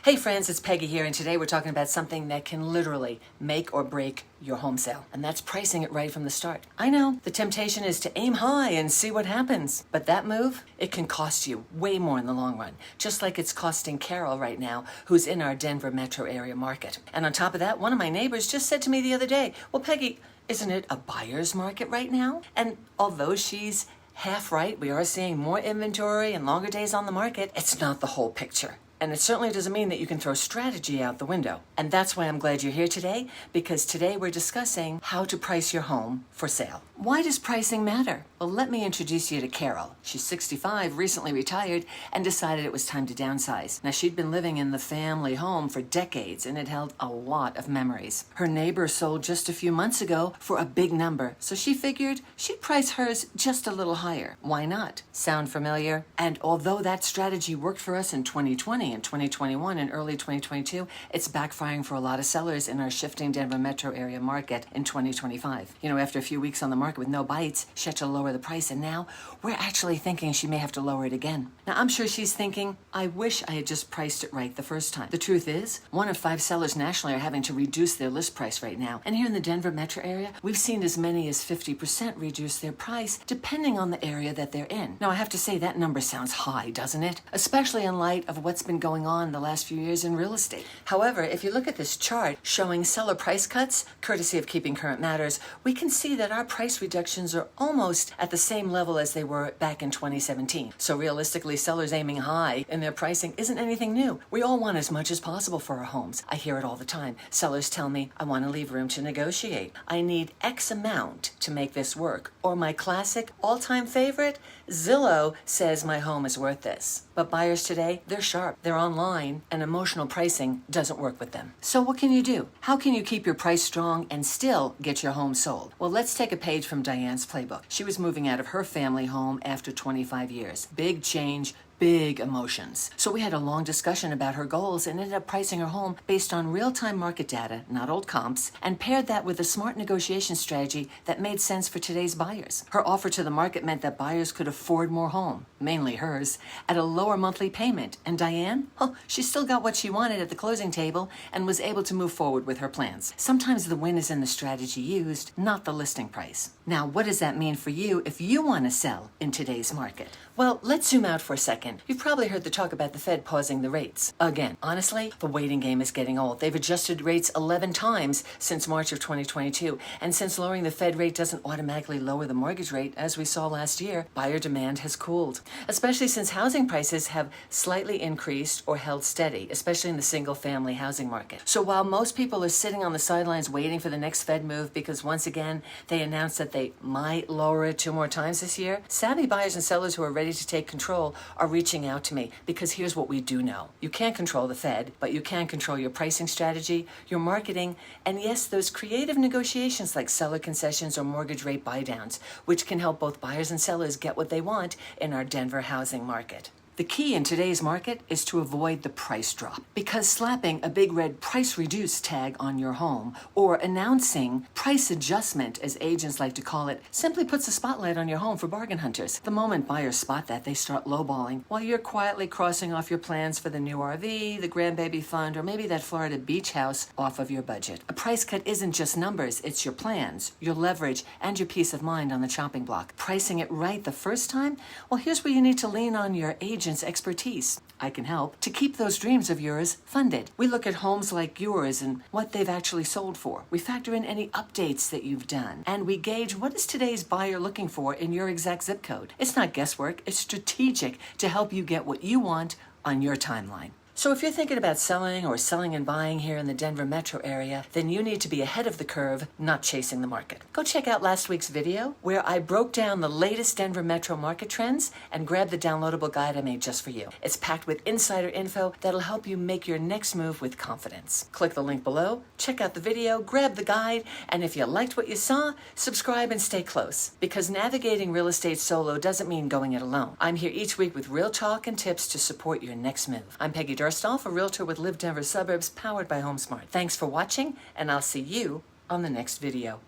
Hey friends, it's Peggy here, and today we're talking about something that can literally make or break your home sale, and that's pricing it right from the start. I know, the temptation is to aim high and see what happens, but that move, it can cost you way more in the long run, just like it's costing Carol right now, who's in our Denver metro area market. And on top of that, one of my neighbors just said to me the other day, well, Peggy, isn't it a buyer's market right now? And although she's half right, we are seeing more inventory and longer days on the market, it's not the whole picture. And it certainly doesn't mean that you can throw strategy out the window. And that's why I'm glad you're here today, because today we're discussing how to price your home for sale. Why does pricing matter? Well, let me introduce you to Carol. She's 65, recently retired, and decided it was time to downsize. Now, she'd been living in the family home for decades, and it held a lot of memories. Her neighbor sold just a few months ago for a big number, so she figured she'd price hers just a little higher. Why not? Sound familiar? And although that strategy worked for us in 2020, in 2021 and early 2022, it's backfiring for a lot of sellers in our shifting Denver metro area market in 2025. You know, after a few weeks on the market with no bites, she had to lower the price, and now we're actually thinking she may have to lower it again. Now, I'm sure she's thinking, I wish I had just priced it right the first time. The truth is, 1 of 5 sellers nationally are having to reduce their list price right now. And here in the Denver metro area, we've seen as many as 50% reduce their price depending on the area that they're in. Now, I have to say that number sounds high, doesn't it? Especially in light of what's been going on the last few years in real estate. However, if you look at this chart showing seller price cuts, courtesy of Keeping Current Matters, we can see that our price reductions are almost at the same level as they were back in 2017. So realistically, sellers aiming high in their pricing isn't anything new. We all want as much as possible for our homes. I hear it all the time. Sellers tell me, I want to leave room to negotiate. I need X amount to make this work. Or my classic all-time favorite, Zillow says my home is worth this. But buyers today, they're sharp. They're online, and emotional pricing doesn't work with them. So what can you do? How can you keep your price strong and still get your home sold? Well, let's take a page from Diane's playbook. She was moving out of her family home after 25 years. Big change, big emotions. So we had a long discussion about her goals and ended up pricing her home based on real-time market data, not old comps, and paired that with a smart negotiation strategy that made sense for today's buyers. Her offer to the market meant that buyers could afford more home, mainly hers, at a lower monthly payment. And Diane, she still got what she wanted at the closing table and was able to move forward with her plans. Sometimes the win is in the strategy used, not the listing price. Now, what does that mean for you if you want to sell in today's market? Well, let's zoom out for a second. You've probably heard the talk about the Fed pausing the rates. Again, honestly, the waiting game is getting old. They've adjusted rates 11 times since March of 2022. And since lowering the Fed rate doesn't automatically lower the mortgage rate, as we saw last year, buyer demand has cooled. Especially since housing prices have slightly increased or held steady, especially in the single-family housing market. So while most people are sitting on the sidelines waiting for the next Fed move because once again, they announced that they might lower it 2 more times this year, savvy buyers and sellers who are ready to take control are reaching out to me, because here's what we do know. You can't control the Fed, but you can control your pricing strategy, your marketing, and yes, those creative negotiations like seller concessions or mortgage rate buydowns, which can help both buyers and sellers get what they want in our Denver housing market. The key in today's market is to avoid the price drop, because slapping a big red price reduced tag on your home or announcing price adjustment, as agents like to call it, simply puts a spotlight on your home for bargain hunters. The moment buyers spot that, they start lowballing while you're quietly crossing off your plans for the new RV, the grandbaby fund, or maybe that Florida beach house off of your budget. A price cut isn't just numbers, it's your plans, your leverage, and your peace of mind on the chopping block. Pricing it right the first time? Well, here's where you need to lean on your agent's expertise. I can help to keep those dreams of yours funded. We look at homes like yours and what they've actually sold for. We factor in any updates that you've done, and we gauge what is today's buyer looking for in your exact zip code. It's not guesswork, it's strategic to help you get what you want on your timeline. So if you're thinking about selling or selling and buying here in the Denver metro area, then you need to be ahead of the curve, not chasing the market. Go check out last week's video where I broke down the latest Denver metro market trends and grab the downloadable guide I made just for you. It's packed with insider info that'll help you make your next move with confidence. Click the link below, check out the video, grab the guide, and if you liked what you saw, subscribe and stay close. Because navigating real estate solo doesn't mean going it alone. I'm here each week with real talk and tips to support your next move. I'm Peggy, a realtor with Live Denver Suburbs, powered by HomeSmart. Thanks for watching, and I'll see you on the next video.